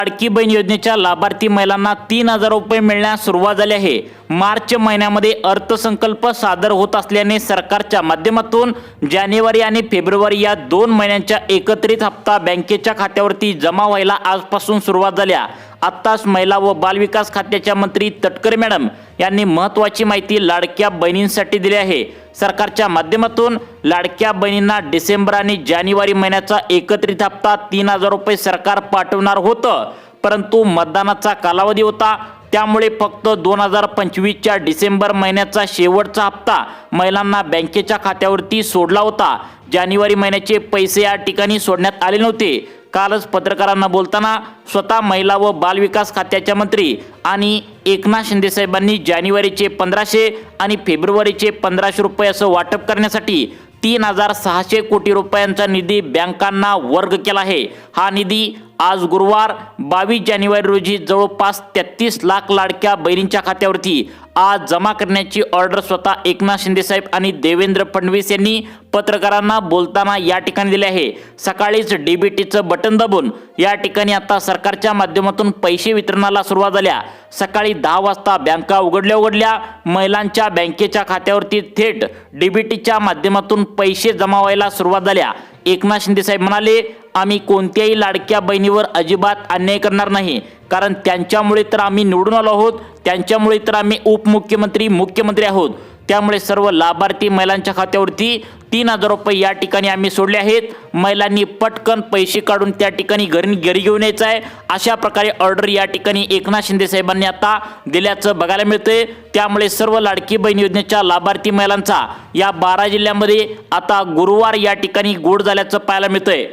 लाडकी बहीण योजनेच्या लाभार्थी महिलांना 3,000 रुपये मिळण्यास सुरुवात झाली आहे। मार्च महिन्यामध्ये अर्थसंकल्प सादर होत असल्याने सरकारच्या माध्यमातून जानेवारी आणि फेब्रुवारी या 2 महिन्यांच्या एकत्रित हप्ता बँकेच्या खात्यावरती जमा व्हायला आजपासून सुरुवात झाल्या। आत्ताच महिला व बालविकास खात्याच्या मंत्री तटकरे मॅडम यांनी महत्त्वाची माहिती लाडक्या बहिणींसाठी दिली आहे। सरकारच्या माध्यमातून लाडक्या बहिणींना डिसेंबर आणि जानेवारी महिन्याचा एकत्रित हप्ता 3,000 रुपये सरकार पाठवणार होतं, परंतु मतदानाचा कालावधी होता, त्यामुळे फक्त 2025च्या डिसेंबर महिन्याचा शेवटचा हप्ता महिलांना बँकेच्या खात्यावरती सोडला होता। जानेवारी महिन्याचे पैसे या ठिकाणी सोडण्यात आले नव्हते। कालच पत्रकारांना बोलताना स्वतः महिला व बालविकास खात्याच्या मंत्री आणि एकनाथ शिंदे साहेबांनी जानेवारीचे 1,500 आणि फेब्रुवारीचे 1,500 रुपये असं वाटप करण्यासाठी 3,600 कोटी रुपयांचा निधी बँकांना वर्ग केला आहे। हा निधी आज गुरुवार 22 जानेवारी रोजी जवळपास 33 लाख लाडक्या बहिणींच्या खात्यावरती आज जमा करण्याची ऑर्डर स्वतः एकनाथ शिंदे साहेब आणि देवेंद्र फडणवीस यांनी पत्रकारांना बोलताना या ठिकाणी दिले आहे। सकाळीच डीबीटीचं बटन दाबून या ठिकाणी आता सरकारच्या माध्यमातून पैसे वितरणाला सुरुवात झाल्या। सकाळी 10 वाजता बँका उघडल्या महिलांच्या बँकेच्या खात्यावरती थेट डीबीटीच्या माध्यमातून पैसे जमा व्हायला सुरुवात झाल्या। एकनाथ शिंदे साहेब म्हणाले, आम्ही कोणत्याही लाडक्या बहिणीवर अजिबात अन्याय करणार नाही, कारण त्यांच्यामुळे तर आम्ही निवडून आलो आहोत, त्यांच्यामुळे तर आम्ही उपमुख्यमंत्री मुख्यमंत्री आहोत। त्यामुळे सर्व लाभार्थी महिलांच्या खात्यावरती 3,000 रुपये या ठिकाणी आम्ही सोडले आहेत। महिलांनी पटकन पैसे काढून त्या ठिकाणी घरी घेऊन यायचं आहे, अशा प्रकारे ऑर्डर या ठिकाणी एकनाथ शिंदे साहेबांनी आता दिल्याचं बघायला मिळतंय। त्यामुळे सर्व लाडकी बहीण योजनेच्या लाभार्थी महिलांचा या 12 जिल्ह्यांमध्ये आता गुरुवार या ठिकाणी गोड झाल्याचं पाहायला मिळतंय।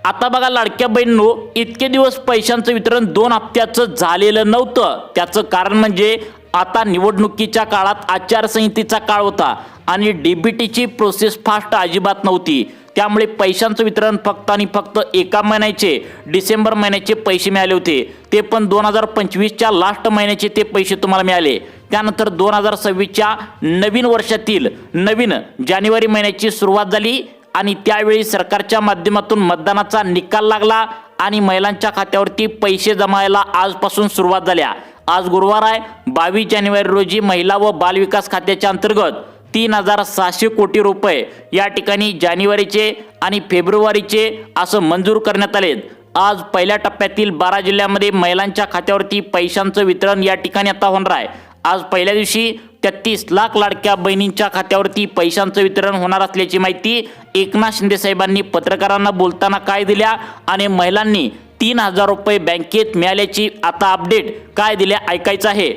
आता बघा लाडक्या बहिणींनो, इतके दिवस पैशांचं वितरण 2 हप्त्याचं झालेलं नव्हतं। त्याचं कारण म्हणजे आता निवडणुकीच्या काळात आचारसंहितेचा काळ होता आणि डीबीटीची प्रोसेस फास्ट अजिबात नव्हती। त्यामुळे पैशांचं वितरण फक्त आणि फक्त एका महिन्याचे डिसेंबर महिन्याचे पैसे मिळाले होते, ते पण 2025च्या लास्ट महिन्याचे ते पैसे तुम्हाला मिळाले। त्यानंतर 2026च्या नवीन वर्षातील नवीन जानेवारी महिन्याची सुरुवात झाली आणि त्यावेळी सरकारच्या माध्यमातून मतदानाचा निकाल लागला आणि महिलांच्या खात्यावरती पैसे जमायला आजपासून सुरुवात झाल्या। आज गुरुवार आहे 22 जानेवारी रोजी महिला व बालविकास खात्याच्या अंतर्गत 3,600 कोटी रुपये या ठिकाणी जानेवारीचे आणि फेब्रुवारीचे असं मंजूर करण्यात आले। आज पहिल्या टप्प्यातील 12 जिल्ह्यांमध्ये महिलांच्या खात्यावरती पैशांचं वितरण या ठिकाणी आता होणार आहे। आज पहिल्या दिवशी 33 लाख लाडक्या बहिणींच्या खात्यावरती पैशांचं वितरण होणार असल्याची माहिती एकनाथ शिंदे साहेबांनी पत्रकारांना बोलताना काय दिल्या आणि महिलांनी 3,000 रुपये बँकेत मिळाल्याची आता अपडेट काय दिल्या ऐकायचं आहे।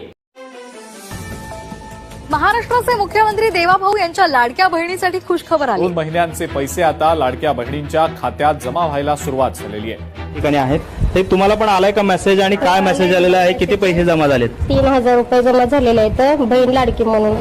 महाराष्ट्राचे मुख्यमंत्री देवाभाऊ यांच्या लाडक्या बहिणीसाठी खुशखबर आली। 2 महिन्यांचे पैसे आता लाडक्या बहिणींच्या खात्यात जमा व्हायला सुरुवात झालेली आहे। ठिकाणी आहेत ते तुम्हाला पण आलाय का मेसेज आणि काय मेसेज आलेला आहे, किती पैसे जमा झालेत? 3,000 रुपये जमा झालेले आहेत बहीण लाडकी म्हणून।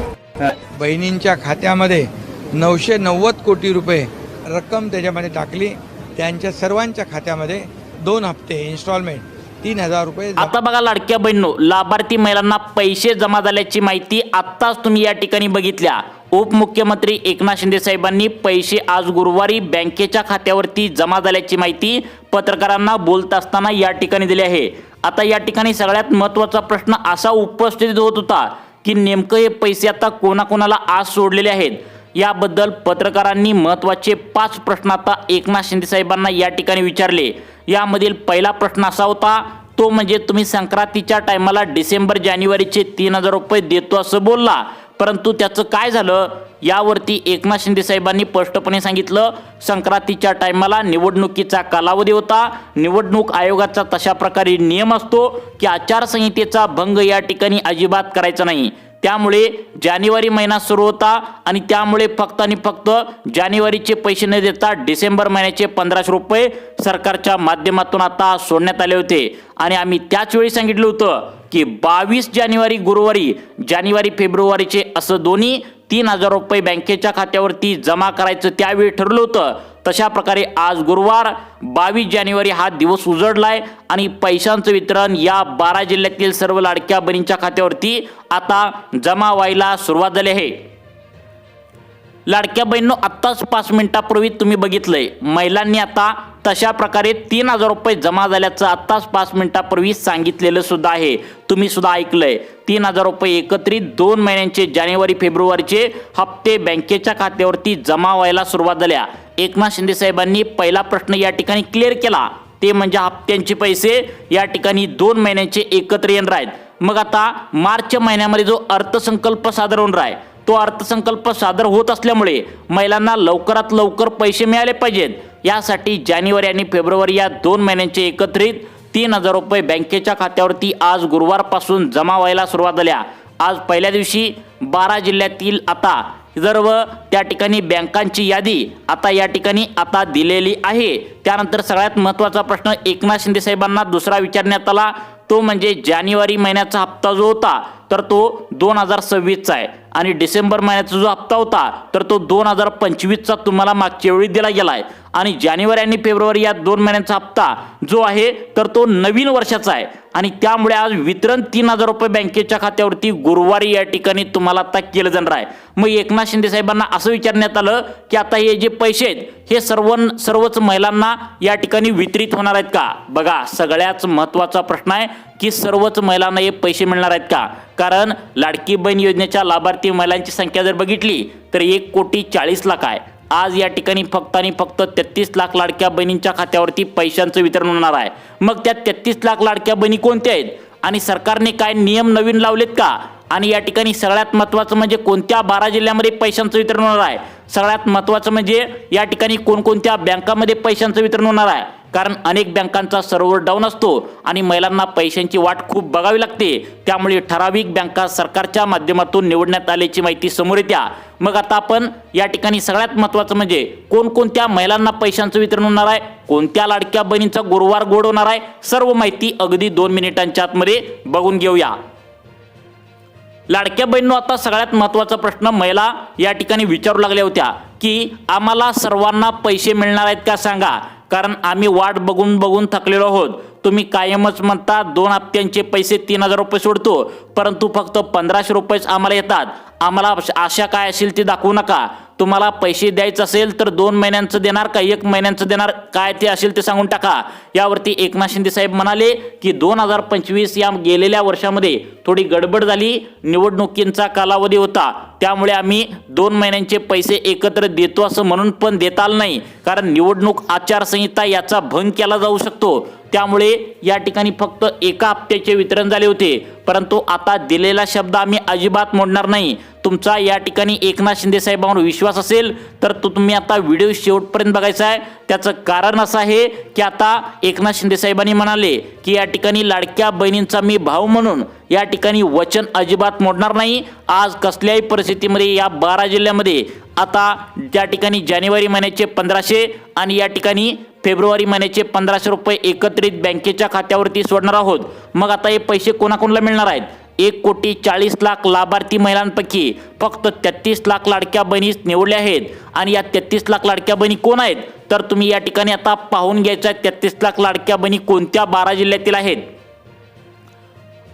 बहिणींच्या खात्यामध्ये 990 कोटी रुपये रक्कम त्याच्यामध्ये टाकली। त्यांच्या सर्वांच्या खात्यामध्ये 2 हप्ते इन्स्टॉलमेंट 3,000 रुपये। आता बघा लाडक्या बहिणींनो, लाभार्थी महिलांना पैसे जमा झाल्याची माहिती आत्ताच तुम्ही या ठिकाणी बघितल्या। उपमुख्यमंत्री एकनाथ शिंदे साहेबांनी पैसे आज गुरुवारी बँकेच्या खात्यावरती जमा झाल्याची माहिती पत्रकारांना बोलत असताना या ठिकाणी दिली आहे। आता या ठिकाणी सगळ्यात महत्त्वाचा प्रश्न असा उपस्थित होत होता की नेमकं हे पैसे आता कोणाकोणाला आज सोडलेले आहेत, याबद्दल पत्रकारांनी महत्त्वाचे 5 प्रश्न आता एकनाथ शिंदे साहेबांना या ठिकाणी विचारले। यामधील पहिला प्रश्न असा होता, तो म्हणजे तुम्ही संक्रांतीच्या टायमाला डिसेंबर जानेवारीचे 3,000 रुपये देतो असं बोलला, परंतु त्याचं काय झालं? यावरती एकनाथ शिंदे साहेबांनी स्पष्टपणे सांगितलं, संक्रांतीच्या टायमाला निवडणुकीचा कालावधी होता, निवडणूक आयोगाचा तशा प्रकारे नियम असतो की आचारसंहितेचा भंग या ठिकाणी अजिबात करायचा नाही। त्यामुळे जानेवारी महिना सुरू होता आणि त्यामुळे फक्त आणि फक्त जानेवारीचे पैसे न देता डिसेंबर महिन्याचे 1,500 रुपये सरकारच्या माध्यमातून आता सोडण्यात आले होते आणि आम्ही त्याच वेळी सांगितलं होतं की 22 जानेवारी गुरुवारी जानेवारी फेब्रुवारीचे असं दोन्ही 3,000 रुपये बँकेच्या खात्यावरती जमा करायचं त्यावेळी ठरलं होतं। तशा प्रकारे आज गुरुवार 22 जानेवारी हा दिवस उजडलाय आणि पैशांचं वितरण या 12 जिल्ह्यातील सर्व लाडक्या बहिणींच्या खात्यावरती आता जमा व्हायला सुरुवात झाली आहे। लाडक्या बहिणींनो, आत्ताच 5 मिनिटापूर्वी तुम्ही बघितलंय महिलांनी आता तशा प्रकारे 3,000 रुपये जमा झाल्याचं आत्ताच 5 मिनिटापूर्वी सांगितलेलं सुद्धा आहे. तुम्ही सुद्धा ऐकलंय. 3,000 रुपये एकत्रित 2 महिन्यांचे जानेवारी फेब्रुवारीचे हप्ते बँकेच्या खात्यावरती जमा व्हायला सुरुवात झाल्या. एकनाथ शिंदे साहेबांनी पहिला प्रश्न या ठिकाणी क्लिअर केला, ते म्हणजे हप्त्यांचे पैसे या ठिकाणी 2 महिन्यांचे एकत्र येणार आहेत. मग आता मार्च महिन्यामध्ये जो अर्थसंकल्प सादर होणार आहे, तो अर्थसंकल्प सादर होत असल्यामुळे महिलांना लवकरात लवकर पैसे मिळाले पाहिजेत. यासाठी जानेवारी आणि फेब्रुवारी या 2 महिन्यांचे एकत्रित 3,000 रुपये बँकेच्या खात्यावरती आज गुरुवारपासून जमा व्हायला सुरुवात झाल्या. आज पहिल्या दिवशी 12 जिल्ह्यातील आता सर्व त्या ठिकाणी बँकांची यादी आता या ठिकाणी आता दिलेली आहे. त्यानंतर सगळ्यात महत्त्वाचा प्रश्न एकनाथ शिंदे साहेबांना दुसरा विचारण्यात आला, तो म्हणजे जानेवारी महिन्याचा हप्ता जो होता तर तो 2026चा आहे आणि डिसेंबर महिन्याचा जो हप्ता होता तर तो 2025चा तुम्हाला मागच्या वेळी दिला गेला आहे. आणि जानेवारी आणि फेब्रुवारी या 2 महिन्यांचा हप्ता जो आहे तर तो नवीन वर्षाचा आहे. आणि त्यामुळे आज वितरण 3,000 रुपये बँकेच्या खात्यावरती गुरुवारी या ठिकाणी तुम्हाला आता केलं जाणार आहे. मग एकनाथ शिंदे साहेबांना असं विचारण्यात आलं की आता हे जे पैसे आहेत हे सर्वच महिलांना या ठिकाणी वितरित होणार आहेत का? बघा, सगळ्यात महत्त्वाचा प्रश्न आहे की सर्वच महिलांना हे पैसे मिळणार आहेत का? कारण लाडकी बहीण योजनेच्या लाभार्थी महिलांची संख्या जर बघितली तर 1,40,00,000 आहे. आज या ठिकाणी फक्त आणि फक्त 33 लाख लाडक्या बहिणींच्या खात्यावरती पैशांचं वितरण होणार आहे. मग त्या 33 लाख लाडक्या बहिणी कोणत्या आहेत आणि सरकारने काय नियम नवीन लावलेत का? आणि या ठिकाणी सगळ्यात महत्त्वाचं म्हणजे कोणत्या 12 जिल्ह्यामध्ये पैशांचं वितरण होणार आहे? सगळ्यात महत्त्वाचं म्हणजे या ठिकाणी कोणकोणत्या बँकामध्ये पैशांचं वितरण होणार आहे? कारण अनेक बँकांचा सर्व्हर डाऊन असतो आणि महिलांना पैशांची वाट खूप बघावी लागते. त्यामुळे ठराविक बँका सरकारच्या माध्यमातून निवडण्यात आल्याची माहिती समोर येते. मग आता आपण या ठिकाणी सगळ्यात महत्त्वाचं म्हणजे कोणकोणत्या महिलांना पैशांचं वितरण होणार आहे, कोणत्या लाडक्या बहिणींचा गुरुवार गोड होणार आहे, सर्व माहिती अगदी 2 मिनिटांच्या आतमध्ये बघून घेऊया. लाडक्या बहिणींनो, आता सगळ्यात महत्त्वाचा प्रश्न महिला या ठिकाणी विचारू लागल्या होत्या की आम्हाला सर्वांना पैसे मिळणार आहेत का सांगा, कारण आम्ही वाट बघून थकलेलो आहोत. तुम्ही कायमच म्हणता 2 हप्त्यांचे पैसे 3,000 रुपये सोडतो, परंतु फक्त 1,500 रुपयेच आम्हाला येतात. आम्हाला आशा काय असेल ती दाखवू नका. तुम्हाला पैसे द्यायचं असेल तर 2 महिन्यांचं देणार का 1 महिन्यांचं देणार, काय ते असेल ते सांगून टाका. यावरती एकनाथ शिंदे साहेब म्हणाले की 2025 या गेलेल्या वर्षामध्ये थोडी गडबड झाली, निवडणुकींचा कालावधी होता, त्यामुळे आम्ही 2 महिन्यांचे पैसे एकत्र देतो असं म्हणून पण देता आलं नाही, कारण निवडणूक आचारसंहिता याचा भंग केला जाऊ शकतो. त्यामुळे या ठिकाणी फक्त एका हप्त्याचे वितरण झाले होते. परंतु आता दिलेला शब्द आम्ही अजिबात मोडणार नाही. तुमचा या ठिकाणी एकनाथ शिंदे साहेबांवर विश्वास असेल तर तुम्ही आता व्हिडिओ शेवटपर्यंत बघायचा आहे. त्याचं कारण असं आहे की आता एकनाथ शिंदे साहेबांनी म्हणाले की या ठिकाणी लाडक्या बहिणींचा मी भाऊ म्हणून या ठिकाणी वचन अजिबात मोडणार नाही. आज कसल्याही परिस्थितीमध्ये या 12 जिल्ह्यामध्ये आता त्या ठिकाणी जानेवारी महिन्याचे 1,500 आणि या ठिकाणी फेब्रुवारी महिन्याचे 1,500 रुपये एकत्रित बँकेच्या खात्यावरती सोडणार आहोत. मग आता हे पैसे कोणाकोणाला मिळणार आहेत? 1,40,00,000 लाभार्थी महिलांपैकी फक्त 33 लाख लाडक्या बहिणी निवडल्या आहेत. आणि या 33 लाख लाडक्या बहिणी कोण आहेत तर तुम्ही या ठिकाणी आता पाहून घ्यायचं आहे 33 लाख लाडक्या बहिणी कोणत्या 12 जिल्ह्यातील आहेत.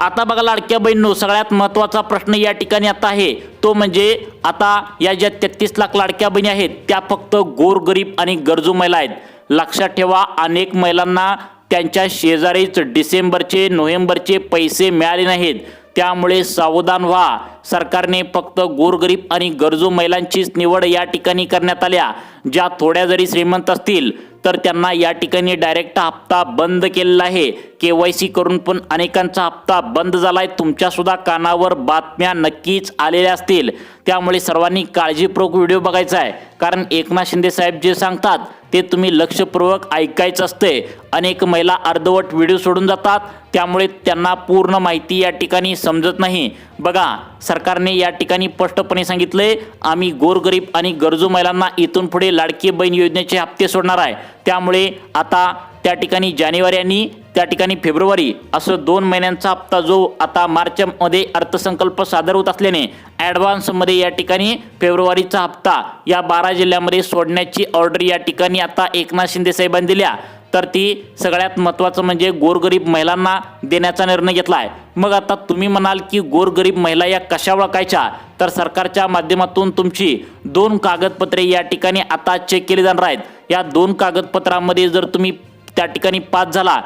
आता बघा लाडक्या बहिणींनो, सगळ्यात महत्त्वाचा प्रश्न या ठिकाणी आता आहे तो म्हणजे आता या ज्या 33 लाख लाडक्या बहिणी आहेत त्या फक्त गोरगरीब आणि गरजू महिला आहेत. लक्षात ठेवा, अनेक महिलांना त्यांच्या शेजारीच डिसेंबरचे नोव्हेंबरचे पैसे मिळाले नाहीत. त्यामुळे सावधान व्हा. सरकारने फक्त गोरगरीब आणि गरजू महिलांचीच निवड या ठिकाणी करण्यात आल्या. ज्या थोड्या जरी श्रीमंत असतील तर त्यांना या ठिकाणी डायरेक्ट हप्ता बंद केलेला आहे. KYC करून पण अनेकांचा हप्ता बंद झालाय. तुमच्या सुद्धा कानावर बातम्या नक्कीच आलेल्या असतील. त्यामुळे सर्वांनी काळजीपूर्वक व्हिडिओ बघायचा आहे, कारण एकनाथ शिंदे साहेब जे सांगतात ते तुम्ही लक्षपूर्वक ऐकायचं असते. अनेक महिला अर्धवट व्हिडिओ सोडून जातात, त्यामुळे त्यांना पूर्ण माहिती या ठिकाणी समजत नाही. बघा, सरकारने या ठिकाणी स्पष्टपणे सांगितलंय आम्ही गोरगरीब आणि गरजू महिलांना इथून पुढे लाडकी बहीण योजनेचे हप्ते सोडणार आहे. त्यामुळे आता त्या ठिकाणी जानेवारी आणि त्या ठिकाणी फेब्रुवारी असं 2 महिन्यांचा हप्ता जो आता मार्चमध्ये अर्थसंकल्प सादर होत असल्याने ॲडव्हान्समध्ये या ठिकाणी फेब्रुवारीचा हप्ता या 12 जिल्ह्यामध्ये सोडण्याची ऑर्डर या ठिकाणी आता एकनाथ शिंदे साहेबांनी दिल्या. तर ती सगळ्यात महत्त्वाचं म्हणजे गोरगरीब महिलांना देण्याचा निर्णय घेतला आहे. मग आता तुम्ही म्हणाल की गोरगरीब महिला या कशा ओळखायच्या, तर सरकारच्या माध्यमातून तुमची 2 कागदपत्रे या ठिकाणी आता चेक केली जाणार आहेत. या 2 कागदपत्रांमध्ये जर तुम्ही त्या ठिकाणी पास झाला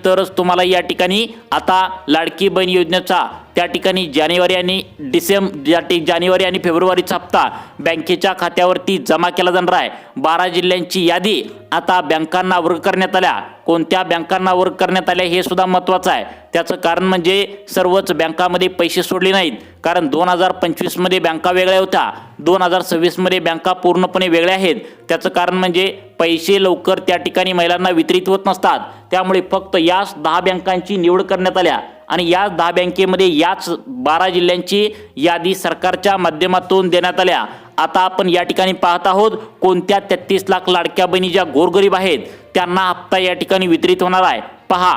तरच तुम्हाला या ठिकाणी आता लाडकी बहीण योजनेचा त्या ठिकाणी जानेवारी आणि फेब्रुवारीचा हप्ता बँकेच्या खात्यावरती जमा केला जाणार आहे। 12 जिल्ह्यांची यादी आता बँकांना वर्ग करण्यात आल्या। कोणत्या बँकांना वर्ग करण्यात आल्या हे सुद्धा महत्त्वाचं आहे। त्याचं कारण म्हणजे सर्वच बँकामध्ये पैसे सोडले नाहीत, कारण 2025 मध्ये बँका वेगळ्या होत्या, 2026 मध्ये बँका पूर्णपणे वेगळ्या आहेत। त्याचं कारण म्हणजे पैसे लवकर त्या ठिकाणी महिलांना वितरित होत नसतात, त्यामुळे फक्त याच 10 बँकांची निवड करण्यात आल्या आणि या 10 बँकेमध्ये याच 12 जिल्ह्यांची यादी सरकारच्या माध्यमातून देण्यात आल्या। आता आपण या ठिकाणी पाहत आहोत कोणत्या 33 लाख लाडक्या बहिणी ज्या गोरगरीब आहेत त्यांना हप्ता या ठिकाणी वितरित होणार आहे। पहा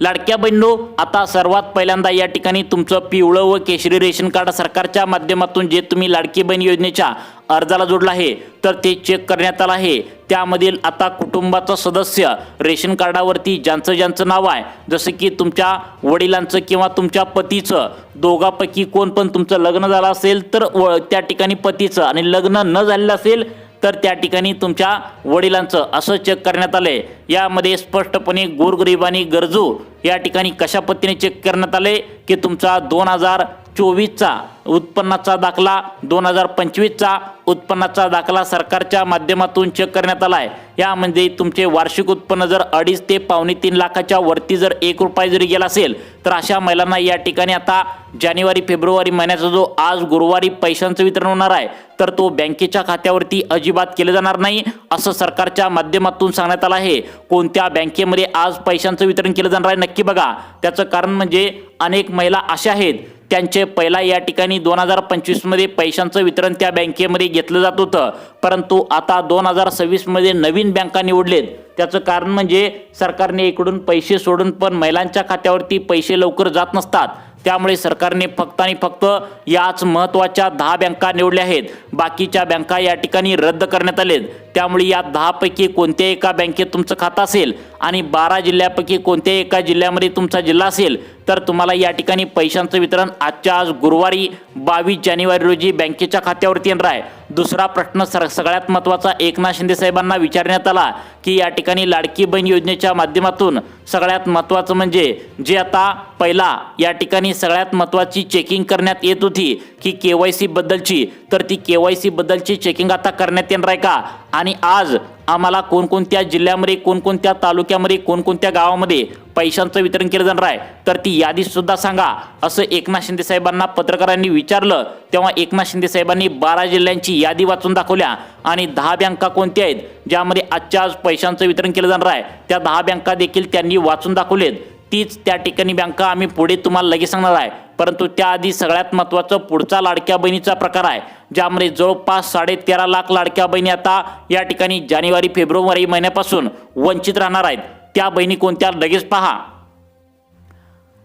लाडक्या बहिणींनो, आता सर्वात पहिल्यांदा या ठिकाणी तुमचं पिवळं व केशरी रेशन कार्ड सरकारच्या माध्यमातून जे तुम्ही लाडकी बहीण योजनेच्या अर्जाला जोडलं आहे तर ते चेक करण्यात आलं आहे। त्यामधील आता कुटुंबाचं सदस्य रेशन कार्डावरती ज्यांचं नाव आहे, जसं की तुमच्या वडिलांचं किंवा तुमच्या पतीचं, दोघांपैकी कोण पण तुमचं लग्न झालं असेल तर त्या ठिकाणी पतीचं, आणि लग्न न झालेलं असेल तर त्या ठिकाणी तुमच्या वडिलांचं असं चेक करण्यात आलंय। यामध्ये स्पष्टपणे गोरगरीब आणि गरजू या ठिकाणी कशा पद्धतीने चेक करण्यात आले की तुमचा 2024चा उत्पन्नाचा दाखला, 2025चा उत्पन्नाचा दाखला सरकारच्या माध्यमातून चेक करण्यात आला आहे। यामध्ये तुमचे वार्षिक उत्पन्न जर 2.5 ते 2.5-3 लाखाच्या वरती जर 1 रुपया जरी गेला असेल तर अशा महिलांना या ठिकाणी आता जानेवारी फेब्रुवारी महिन्याचा जो आज गुरुवारी पैशांचं वितरण होणार आहे तर तो बँकेच्या खात्यावरती अजिबात केलं जाणार नाही, असं सरकारच्या माध्यमातून सांगण्यात आलं आहे। कोणत्या बँकेमध्ये आज पैशांचं वितरण केलं जाणार आहे नक्की बघा। त्याचं कारण म्हणजे अनेक महिला अशा आहेत त्यांचे पहिला या ठिकाणी 2025 मध्ये पैशांचं वितरण त्या बँकेमध्ये घेतलं जात होतं, परंतु आता 2026 मध्ये नवीन बँका निवडलेत। त्याचं कारण म्हणजे सरकारने इकडून पैसे सोडून पण महिलांच्या खात्यावरती पैसे लवकर जात नसतात, त्यामुळे सरकारने फक्त आणि फक्त याच महत्त्वाच्या 10 बँका निवडल्या आहेत। बाकीच्या बँका या ठिकाणी रद्द करण्यात आलेत। त्यामुळे या 10 पैकी कोणत्याही एका बँकेत तुमचं खातं असेल आणि 12 जिल्ह्यापैकी कोणत्याही एका जिल्ह्यामध्ये तुमचा जिल्हा असेल तर तुम्हाला या ठिकाणी पैशांचं वितरण आज गुरुवारी 22 जानेवारी रोजी बँकेच्या खात्यावरती येणार आहे। दुसरा प्रश्न सगळ्यात महत्त्वाचा एकनाथ शिंदे साहेबांना विचारण्यात आला की या ठिकाणी लाडकी बहीण योजनेच्या माध्यमातून सगळ्यात महत्त्वाचं म्हणजे जे आता पहिला या ठिकाणी सगळ्यात महत्त्वाची चेकिंग करण्यात येत होती की KYC बद्दलची, तर ती KYC बद्दलची चेकिंग आता करण्यात येणार आहे का, आणि आज आम्हाला कोणकोणत्या जिल्ह्यामध्ये, कोणकोणत्या तालुक्यामध्ये, कोणकोणत्या गावामध्ये पैशांचं वितरण केलं जाणार आहे तर ती यादी सुद्धा सांगा, असं एकनाथ शिंदे साहेबांना पत्रकारांनी विचारलं। तेव्हा एकनाथ शिंदे साहेबांनी 12 जिल्ह्यांची यादी वाचून दाखवल्या आणि 10 बँका कोणत्या आहेत ज्यामध्ये आज पैशांचं वितरण केलं जाणार आहे त्या 10 बँका देखील त्यांनी वाचून दाखवलेत। तीच त्या ठिकाणी बँका आम्ही पुढे तुम्हाला लगेच सांगणार आहे, परंतु त्याआधी सगळ्यात महत्त्वाचं पुढचा लाडक्या बहिणीचा प्रकार आहे ज्यामध्ये जवळपास 13.5 लाख लाडक्या बहिणी आता या ठिकाणी जानेवारी फेब्रुवारी महिन्यापासून वंचित राहणार आहेत। त्या बहिणी कोणत्या लगेच पहा।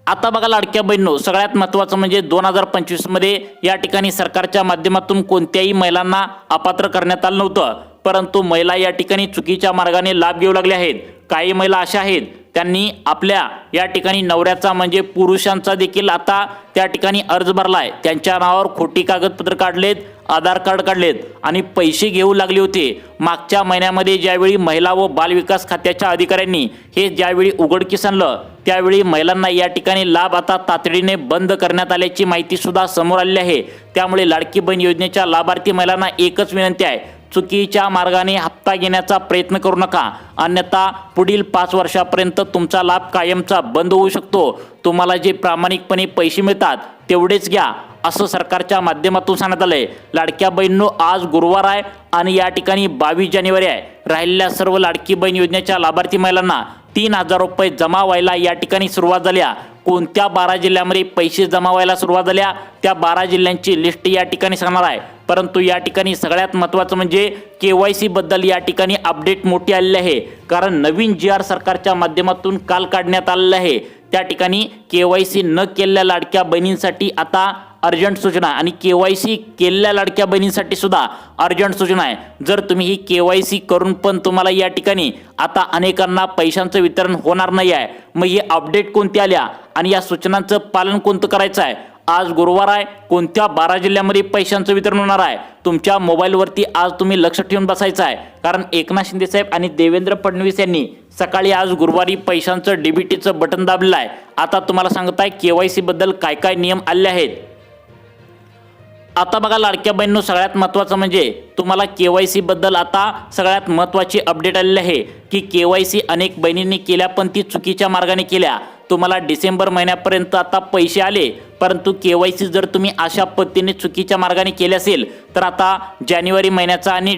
आता बघा लाडक्या बहिणींनो, सगळ्यात महत्त्वाचं म्हणजे 2025 मध्ये या ठिकाणी सरकारच्या माध्यमातून कोणत्याही महिलांना अपात्र करण्यात आलं नव्हतं, परंतु महिला या ठिकाणी चुकीच्या मार्गाने लाभ घेऊ लागल्या आहेत। काही महिला अशा आहेत त्यांनी आपल्या या ठिकाणी नवऱ्याचा म्हणजे पुरुषांचा देखील आता त्या ठिकाणी अर्ज भरलाय, त्यांच्या नावावर खोटी कागदपत्र काढलेत, आधार कार्ड काढलेत आणि पैसे घेऊ लागले होते। मागच्या महिन्यामध्ये ज्यावेळी महिला व बालविकास खात्याच्या अधिकाऱ्यांनी हे ज्यावेळी उघडकीस आणलं त्यावेळी महिलांना या ठिकाणी लाभ आता तातडीने बंद करण्यात आल्याची माहिती सुद्धा समोर आली आहे। त्यामुळे लाडकी बहीण योजनेच्या लाभार्थी महिलांना एकच विनंती आहे, चुकीच्या मार्गाने हप्ता घेण्याचा प्रयत्न करू नका, अन्यथा पुढील 5 वर्षापर्यंत तुमचा लाभ कायमचा बंद होऊ शकतो। तुम्हाला जे प्रामाणिकपणे पैसे मिळतात तेवढेच घ्या, असं सरकारच्या माध्यमातून सांगण्यात आलंय। लाडक्या बहिणींनो, आज गुरुवार आहे आणि या ठिकाणी 22 जानेवारी आहे। राहिलेल्या सर्व लाडकी बहीण योजनेच्या लाभार्थी महिलांना 3000 रुपये जमा व्हायला या ठिकाणी सुरुवात झाली आहे। कोणत्या 12 जिल्ह्यामध्ये पैसे जमा व्हायला सुरुवात झाल्या त्या 12 जिल्ह्यांची लिस्ट या ठिकाणी सांगणार आहे, परंतु या ठिकाणी सगळ्यात महत्त्वाचं म्हणजे KYC बद्दल या ठिकाणी अपडेट मोठी आलेली आहे, कारण नवीन GR सरकारच्या माध्यमातून काल काढण्यात आलेलं आहे। त्या ठिकाणी KYC न केलेल्या लाडक्या बहिणींसाठी आता अर्जंट सूचना आणि KYC केलेल्या लाडक्या बहिणींसाठी सुद्धा अर्जंट सूचना आहे। जर तुम्ही ही KYC करून पण तुम्हाला या ठिकाणी आता अनेकांना पैशांचं वितरण होणार नाही आहे, मग हे अपडेट कोणते आल्या आणि या सूचनांचं पालन कोणतं करायचं आहे आज गुरुवार आहे, कोणत्या 12 जिल्ह्यामध्ये पैशांचं वितरण होणार आहे, तुमच्या मोबाईलवरती आज तुम्ही लक्ष ठेवून बसायचं आहे. कारण एकनाथ शिंदे साहेब आणि देवेंद्र फडणवीस यांनी सकाळी आज गुरुवारी पैशांचं डीबीटीचं बटन दाबलेलं आहे. आता तुम्हाला सांगत आहे KYC बद्दल काय काय नियम आले आहेत. आता बघा लाडक्या बहिणींनो, सगळ्यात महत्त्वाचं म्हणजे तुम्हाला KYC बद्दल आता सगळ्यात महत्त्वाची अपडेट आलेली आहे की KYC अनेक बहिणींनी केल्या पण ती चुकीच्या मार्गाने केल्या. तुम्हाला डिसेंबर महिन्यापर्यंत आता पैसे आले, परंतु KYC जर तुम्ही अशा पद्धतीने चुकीच्या मार्गाने केले असेल तर आता जानेवारी महिन्याचा आणि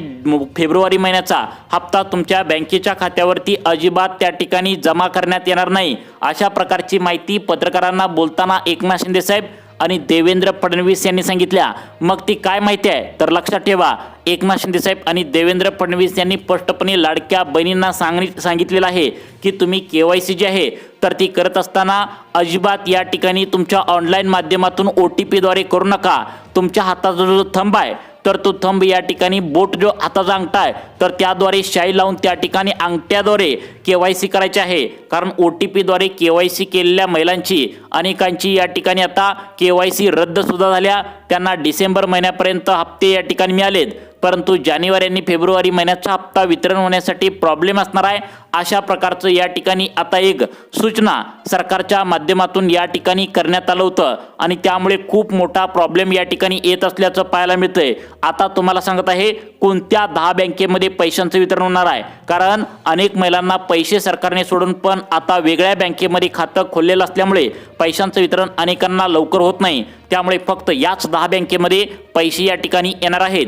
फेब्रुवारी महिन्याचा हप्ता तुमच्या बँकेच्या खात्यावरती अजिबात त्या ठिकाणी जमा करण्यात येणार नाही. अशा प्रकारची माहिती पत्रकारांना बोलताना एकनाथ शिंदे साहेब आणि देवेंद्र फडणवीस यांनी सांगितल्या. मग ती काय माहिती आहे तर लक्षात ठेवा, एकनाथ शिंदे साहेब आणि देवेंद्र फडणवीस यांनी स्पष्टपणे लाडक्या बहिणींना सांगितलेलं आहे की तुम्ही KYC जी आहे तर ती करत असताना अजिबात या ठिकाणी तुमच्या ऑनलाईन माध्यमातून OTPद्वारे करू नका. तुमच्या हाताचा जो थंब आहे तर तो थंब या ठिकाणी बोट जो हाताचा अंगठा आहे तर त्याद्वारे शाई लावून त्या ठिकाणी अंगठ्याद्वारे KYC करायचे आहे. कारण OTPद्वारे KYC केलेल्या महिलांची अनेकांची या ठिकाणी आता KYC रद्द सुद्धा झाल्या. त्यांना डिसेंबर महिन्यापर्यंत हप्ते या ठिकाणी मिळालेत, परंतु जानेवारी आणि फेब्रुवारी महिन्याचा हप्ता वितरण होण्यासाठी प्रॉब्लेम असणार आहे. अशा प्रकारचं या ठिकाणी आता एक सूचना सरकारच्या माध्यमातून या ठिकाणी करण्यात आलं होतं आणि त्यामुळे खूप मोठा प्रॉब्लेम या ठिकाणी येत असल्याचं पाहायला मिळतंय. आता तुम्हाला सांगत आहे कोणत्या 10 बँकेमध्ये पैशांचं वितरण होणार आहे. कारण अनेक महिलांना पैसे सरकारने सोडून पण आता वेगळ्या बँकेमध्ये खातं खोललेलं असल्यामुळे पैशांचं वितरण अनेकांना लवकर होत नाही. त्यामुळे फक्त याच 10 बँकेमध्ये पैसे या ठिकाणी येणार आहेत.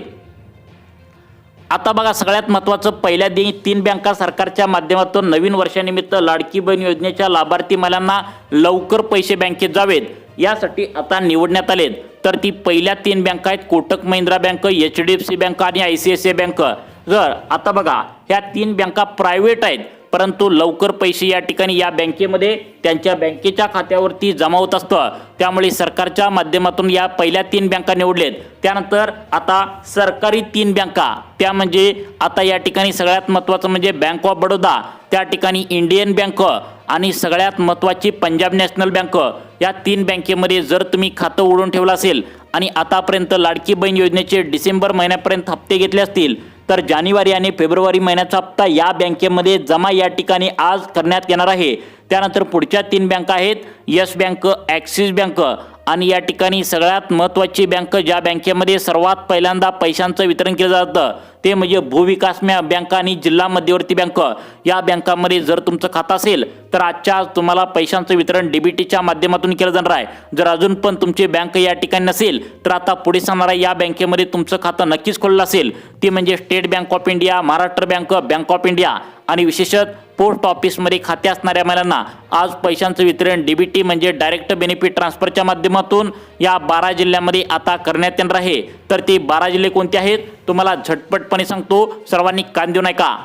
आता बघा सगळ्यात महत्त्वाचं, पहिल्या 3 बँका सरकारच्या माध्यमातून नवीन वर्षानिमित्त लाडकी बहीण योजनेच्या लाभार्थी महिलांना लवकर पैसे बँकेत जावेत यासाठी आता निवडण्यात आलेत. तर ती पहिल्या 3 बँका आहेत Kotak Mahindra bank, HDFC bank आणि ICICI बँक. जर आता बघा ह्या 3 बँका प्रायव्हेट आहेत, परंतु लवकर पैसे या ठिकाणी या बँकेमध्ये त्यांच्या बँकेच्या खात्यावरती जमा होत असतं. त्यामुळे सरकारच्या माध्यमातून या पहिल्या 3 बँका निवडलेत. त्यानंतर आता सरकारी 3 बँका, त्या म्हणजे आता या ठिकाणी सगळ्यात महत्त्वाचं म्हणजे बँक ऑफ बडोदा, त्या ठिकाणी इंडियन बँक आणि सगळ्यात महत्त्वाची पंजाब नॅशनल बँक. या 3 बँकेमध्ये जर तुम्ही खातं उघडून ठेवलं असेल आणि आतापर्यंत लाडकी बहीण योजनेचे डिसेंबर महिन्यापर्यंत हप्ते घेतले असतील तर जानेवारी आणि फेब्रुवारी महिन्याचा हप्ता या बँकेमध्ये जमा या ठिकाणी आज करण्यात येणार आहे. त्यानंतर पुढच्या 3 बँका आहेत यस बँक, ॲक्सिस बँक आणि या ठिकाणी सगळ्यात महत्त्वाची बँक ज्या बँकेमध्ये सर्वात पहिल्यांदा पैशांचं वितरण केलं जातं ते म्हणजे भूविकास बँक आणि जिल्हा मध्यवर्ती बँक. या बँकांमध्ये जर तुमचं खातं असेल तर आजच्या आज तुम्हाला पैशांचं वितरण डीबीटीच्या माध्यमातून केलं जाणार आहे. जर अजून पण तुमची बँक या ठिकाणी नसेल तर आता पुढे सांगणारा या बँकेमध्ये तुमचं खातं नक्कीच खोललं असेल ती म्हणजे state bank of India, Maharashtra bank, bank of India आणि विशेषतः पोस्ट ऑफिसमध्ये खाते असणाऱ्या महिलांना आज पैशांचं वितरण डीबीटी म्हणजे डायरेक्ट बेनिफिट ट्रान्सफरच्या माध्यमातून या 12 जिल्ह्यामध्ये आता करण्यात येणार आहे. तर ते 12 जिल्हे कोणते आहेत तुम्हाला झटपटपणे सांगतो, सर्वांनी कान देऊ नका.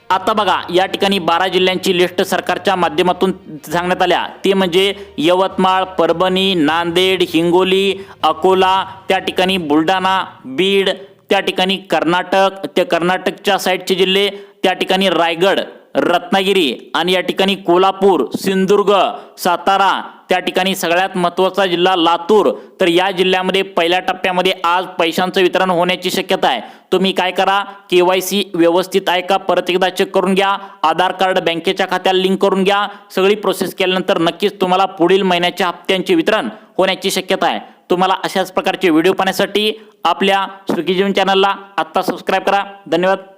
आता बघा या ठिकाणी 12 जिल्ह्यांची लिस्ट सरकारच्या माध्यमातून सांगण्यात आल्या. ते म्हणजे यवतमाळ, परभणी, नांदेड, हिंगोली, अकोला, त्या ठिकाणी बुलढाणा, बीड, त्या ठिकाणी कर्नाटक, त्या कर्नाटकच्या साईडचे जिल्हे, त्या ठिकाणी रायगड, रत्नागिरी आणि या ठिकाणी कोल्हापूर, सिंधुदुर्ग, सातारा, त्या ठिकाणी सगळ्यात महत्त्वाचा जिल्हा लातूर. तर या जिल्ह्यामध्ये पहिल्या टप्प्यामध्ये आज पैशांचं वितरण होण्याची शक्यता आहे. तुम्ही काय करा, KYC व्यवस्थित आहे का परत एकदा चेक करून घ्या, आधार कार्ड बँकेच्या खात्याला लिंक करून घ्या. सगळी प्रोसेस केल्यानंतर नक्कीच तुम्हाला पुढील महिन्याच्या हप्त्यांचे वितरण होण्याची शक्यता आहे. तुम्हाला अशाच प्रकारचे व्हिडिओ पाहण्यासाठी आपल्या सुखी जीवन चॅनलला आत्ता सबस्क्राईब करा. धन्यवाद.